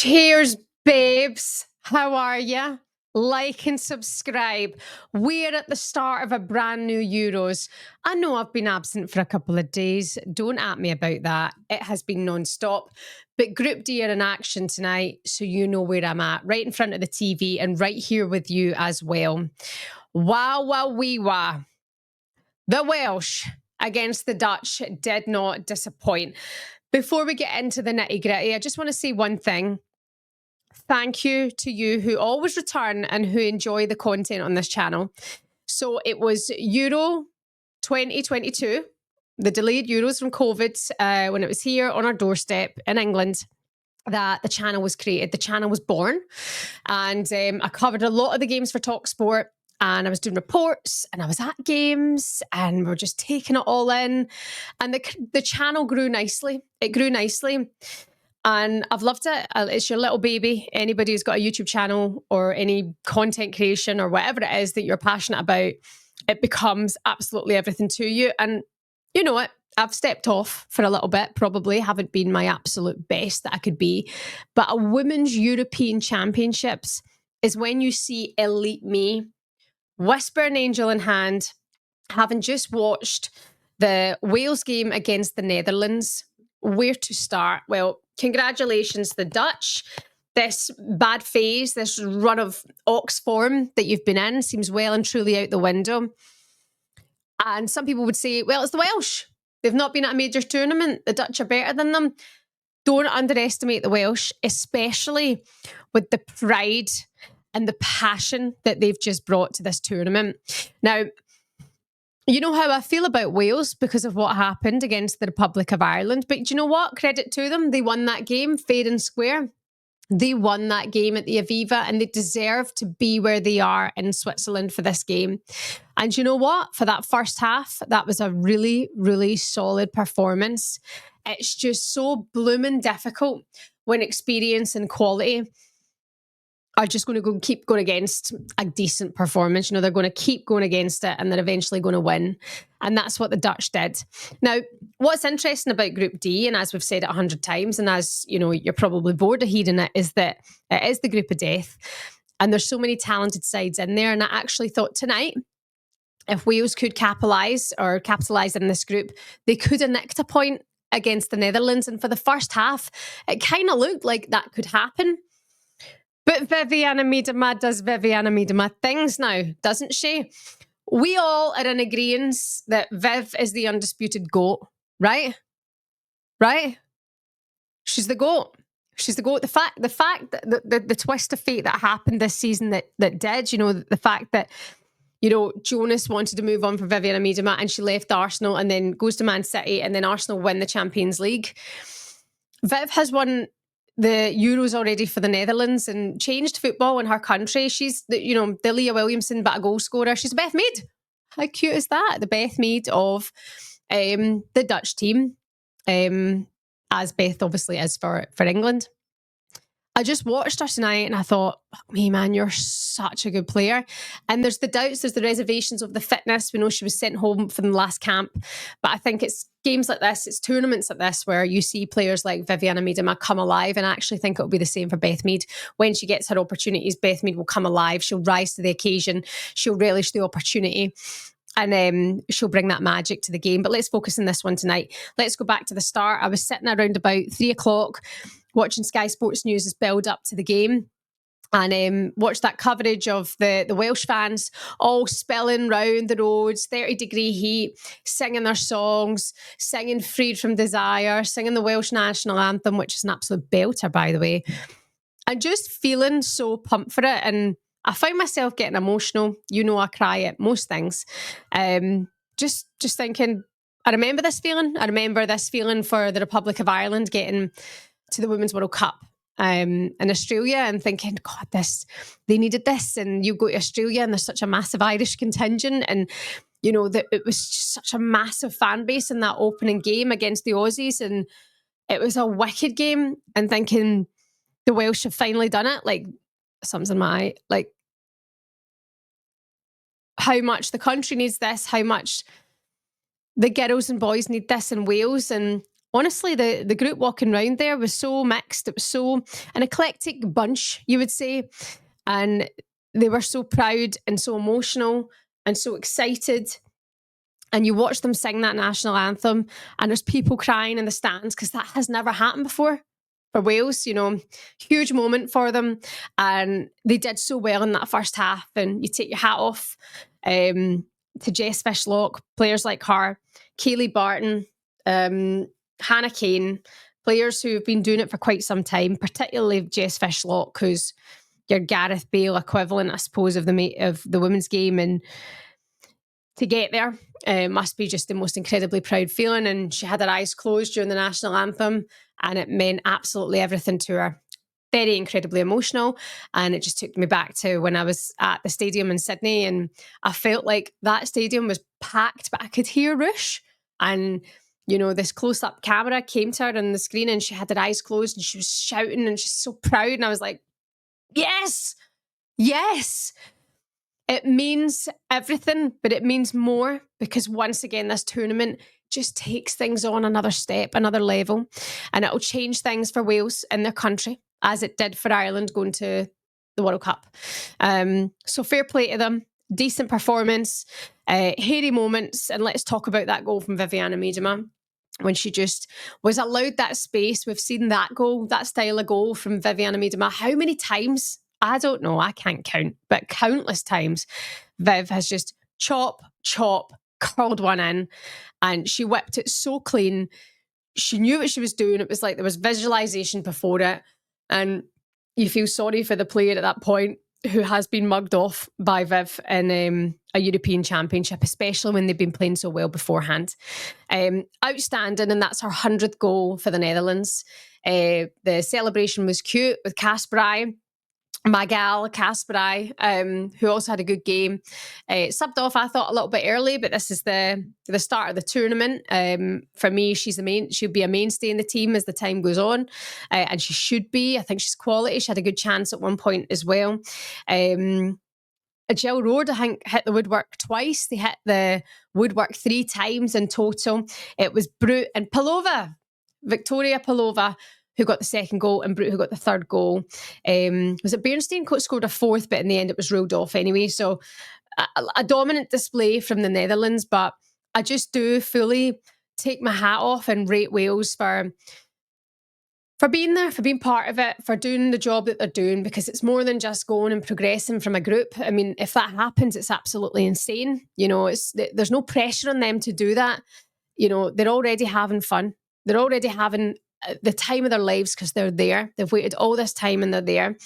Cheers, babes. How are ya? Like and subscribe. We're at the start of a brand new Euros. I know I've been absent for a couple of days. Don't at me about that. It has been non-stop. But Group D are in action tonight, so you know where I'm at, right in front of the TV and right here with you as well. Wow, wow, wee, wah. The Welsh against the Dutch did not disappoint. Before we get into the nitty-gritty, I just want to say one thing. Thank you to you who always return and who enjoy the content on this channel. So it was Euro 2022, the delayed Euros from COVID, when it was here on our doorstep in England, that the channel was created. The channel was born. And I covered a lot of the games for TalkSport. And I was doing reports and I was at games and we're just taking it all in. And the channel grew nicely. It grew nicely. And I've loved it. It's your little baby. Anybody who's got a YouTube channel or any content creation or whatever it is that you're passionate about, it becomes absolutely everything to you. And you know what? I've stepped off for a little bit, probably haven't been my absolute best that I could be. But a Women's European Championships is when you see elite me, whisper an angel in hand, having just watched the Wales game against the Netherlands. Where to start? Well, congratulations, the Dutch. This bad phase, this run of ox form that you've been in seems well and truly out the window. And some people would say, well, it's the Welsh. They've not been at a major tournament. The Dutch are better than them. Don't underestimate the Welsh, especially with the pride and the passion that they've just brought to this tournament. Now, you know how I feel about Wales because of what happened against the Republic of Ireland. But do you know what? Credit to them. They won that game fair and square. They won that game at the Aviva and they deserve to be where they are in Switzerland for this game. And you know what? For that first half, that was a really, really solid performance. It's just so blooming difficult when experience and quality are just going to keep going against a decent performance. You know, they're going to keep going against it and they're eventually going to win. And that's what the Dutch did. Now, what's interesting about Group D, and as we've said it 100 times, and as you know, you're probably bored of hearing it, is that it is the group of death. And there's so many talented sides in there. And I actually thought tonight, if Wales could capitalise in this group, they could have nicked a point against the Netherlands. And for the first half, it kind of looked like that could happen. But Vivianne Miedema does Vivianne Miedema things now, doesn't she? We all are in agreement that Viv is the undisputed GOAT, right? Right? She's the GOAT. She's the GOAT. The fact that the twist of fate that happened this season that did, you know, the fact that, you know, Jonas wanted to move on from Vivianne Miedema and she left Arsenal and then goes to Man City and then Arsenal win the Champions League. Viv has won the Euros already for the Netherlands and changed football in her country. She's the Leah Williamson, but a goal scorer. She's Beth Mead. How cute is that? The Beth Mead of the Dutch team, as Beth obviously is for England. I just watched her tonight and I thought, fuck me, man, you're such a good player. And there's the doubts, there's the reservations of the fitness. We know she was sent home from the last camp. But I think it's games like this, it's tournaments like this where you see players like Vivianne Miedema come alive. And I actually think it'll be the same for Beth Mead. When she gets her opportunities, Beth Mead will come alive. She'll rise to the occasion. She'll relish the opportunity. And she'll bring that magic to the game. But let's focus on this one tonight. Let's go back to the start. I was sitting around about 3 o'clock watching Sky Sports News' build up to the game and watched that coverage of the Welsh fans all spilling round the roads, 30-degree heat, singing their songs, singing Freed from Desire, singing the Welsh national anthem, which is an absolute belter, by the way, and just feeling so pumped for it. And I found myself getting emotional. You know I cry at most things. Just thinking, I remember this feeling. I remember this feeling for the Republic of Ireland getting to the Women's World Cup in Australia and thinking, God, they needed this. And you go to Australia and there's such a massive Irish contingent. And, you know, that it was just such a massive fan base in that opening game against the Aussies. And it was a wicked game. And thinking the Welsh have finally done it. Like, something's in my eye. Like, how much the country needs this, how much the girls and boys need this in Wales. And honestly, the group walking around there was so mixed. It was so an eclectic bunch, you would say. And they were so proud and so emotional and so excited. And you watch them sing that national anthem, and there's people crying in the stands because that has never happened before for Wales. Huge moment for them. And they did so well in that first half. And you take your hat off to Jess Fishlock, players like her, Kaylee Barton, Hannah Kane, players who have been doing it for quite some time, particularly Jess Fishlock, who's your Gareth Bale equivalent, I suppose, of the women's game. And to get there must be just the most incredibly proud feeling. And she had her eyes closed during the national anthem, and it meant absolutely everything to her. Very incredibly emotional. And it just took me back to when I was at the stadium in Sydney, and I felt like that stadium was packed, but I could hear Rush. And, this close-up camera came to her on the screen, and she had her eyes closed, and she was shouting, and she's so proud. And I was like, yes, yes. It means everything, but it means more, because once again, this tournament just takes things on another step, another level, and it'll change things for Wales in their country, as it did for Ireland going to the World Cup. So fair play to them. Decent performance, hairy moments, and let's talk about that goal from Vivianne Miedema when she just was allowed that space. We've seen that goal, that style of goal from Vivianne Miedema. How many times? I don't know. I can't count, but countless times Viv has just chop, curled one in, and she whipped it so clean. She knew what she was doing. It was like there was visualization before it, and you feel sorry for the player at that point who has been mugged off by Viv in a European Championship, especially when they've been playing so well beforehand. Outstanding, and that's her 100th goal for the Netherlands. The celebration was cute with Kasperai, my gal, Kasperai, who also had a good game. Subbed off, I thought, a little bit early, but this is the start of the tournament. For me, she'll be a mainstay in the team as the time goes on, and she should be. I think she's quality. She had a good chance at one point as well. Jill Roord, I think, hit the woodwork twice. They hit the woodwork 3 times in total. It was Brute and Victoria Palova, who got the second goal, and Brute, who got the third goal. Was it Bernstein? Scored a fourth, but in the end it was ruled off anyway. So a dominant display from the Netherlands, but I just do fully take my hat off and rate Wales for being there, for being part of it, for doing the job that they're doing, because it's more than just going and progressing from a group. I mean, if that happens, it's absolutely insane. There's no pressure on them to do that. They're already having fun. They're already having the time of their lives because they're there. They've waited all this time and they're there.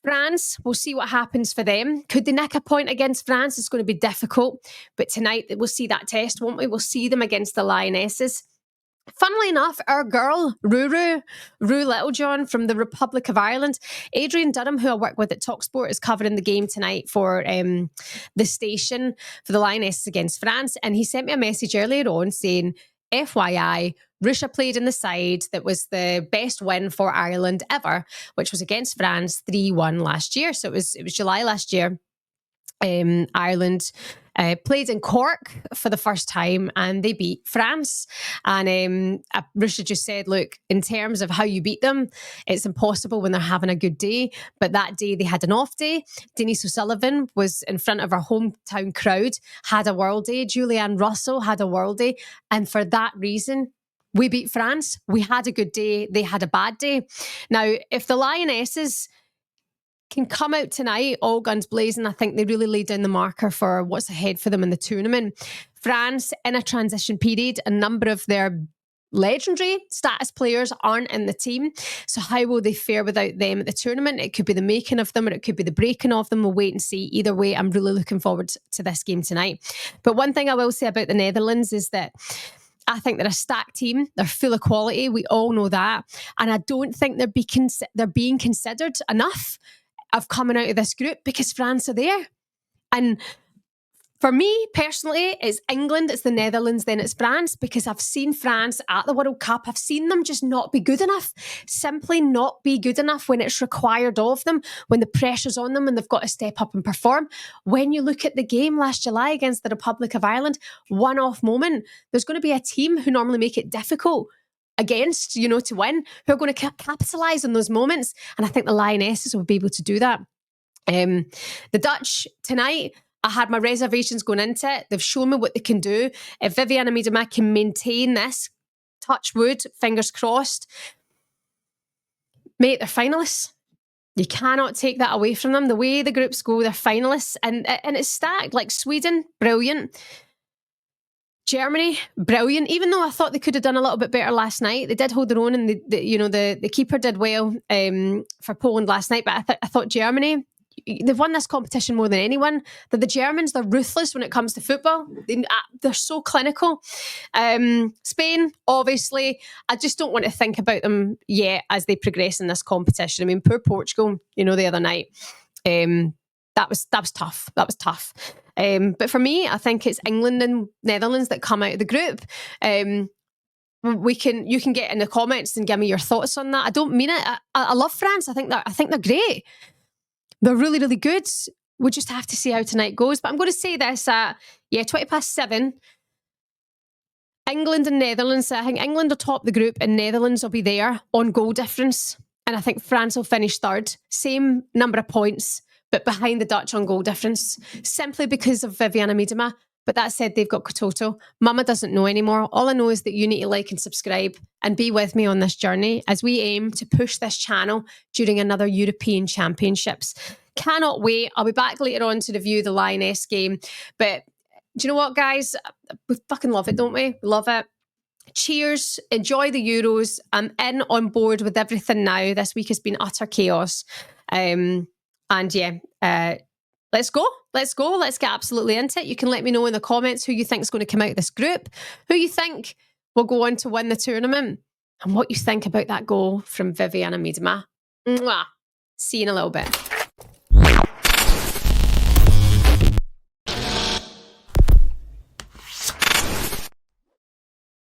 France, we'll see what happens for them. Could they nick a point against France? It's going to be difficult. But tonight, we'll see that test, won't we? We'll see them against the Lionesses. Funnily enough, our girl, Rue Littlejohn from the Republic of Ireland, Adrian Durham, who I work with at TalkSport, is covering the game tonight for the station for the Lionesses against France. And he sent me a message earlier on saying, FYI, Russia played in the side that was the best win for Ireland ever, which was against France 3-1 last year. So it was July last year. Ireland played in Cork for the first time and they beat France. And Russia just said, look, in terms of how you beat them, it's impossible when they're having a good day. But that day they had an off day. Denise O'Sullivan was in front of her hometown crowd, had a world day. Julianne Russell had a world day. And for that reason, we beat France. We had a good day. They had a bad day. Now, if the Lionesses can come out tonight all guns blazing, I think they really lay down the marker for what's ahead for them in the tournament. France in a transition period, a number of their legendary status players aren't in the team. So how will they fare without them at the tournament? It could be the making of them or it could be the breaking of them. We'll wait and see. Either way, I'm really looking forward to this game tonight. But one thing I will say about the Netherlands is that I think they're a stacked team. They're full of quality. We all know that. And I don't think they're being considered enough of coming out of this group because France are there. And for me, personally, it's England, it's the Netherlands, then it's France, because I've seen France at the World Cup. I've seen them just not be good enough, simply not be good enough when it's required of them, when the pressure's on them and they've got to step up and perform. When you look at the game last July against the Republic of Ireland, one-off moment, there's going to be a team who normally make it difficult against, you know, to win, who are going to capitalise on those moments. And I think the Lionesses will be able to do that. The Dutch tonight, I had my reservations going into it. They've shown me what they can do. If Vivianne Miedema can maintain this, touch wood, fingers crossed, mate, they're finalists. You cannot take that away from them. The way the groups go, they're finalists. And it's stacked. Like Sweden, brilliant. Germany, brilliant. Even though I thought they could have done a little bit better last night, they did hold their own, and the keeper did well for Poland last night. But I thought Germany, they've won this competition more than anyone. The Germans, they're ruthless when it comes to football. They're so clinical. Spain, obviously, I just don't want to think about them yet as they progress in this competition. I mean, poor Portugal, you know, the other night. That was tough. That was tough. But for me, I think it's England and Netherlands that come out of the group. You can get in the comments and give me your thoughts on that. I don't mean it. I love France. I think they're great. They're really, really good. We'll just have to see how tonight goes. But I'm going to say this at 7:20. England and Netherlands. I think England will top the group and Netherlands will be there on goal difference. And I think France will finish third. Same number of points, but behind the Dutch on goal difference, simply because of Vivianne Miedema. But that said, they've got Kototo. Mama doesn't know anymore. All I know is that you need to like and subscribe and be with me on this journey as we aim to push this channel during another European Championships. Cannot wait. I'll be back later on to review the Lioness game. But do you know what, guys? We fucking love it, don't we? Love it. Cheers. Enjoy the Euros. I'm in on board with everything now. This week has been utter chaos. Let's go. Let's get absolutely into it. You can let me know in the comments who you think is going to come out of this group, who you think will go on to win the tournament, and what you think about that goal from Vivianne Miedema. Mwah. See you in a little bit.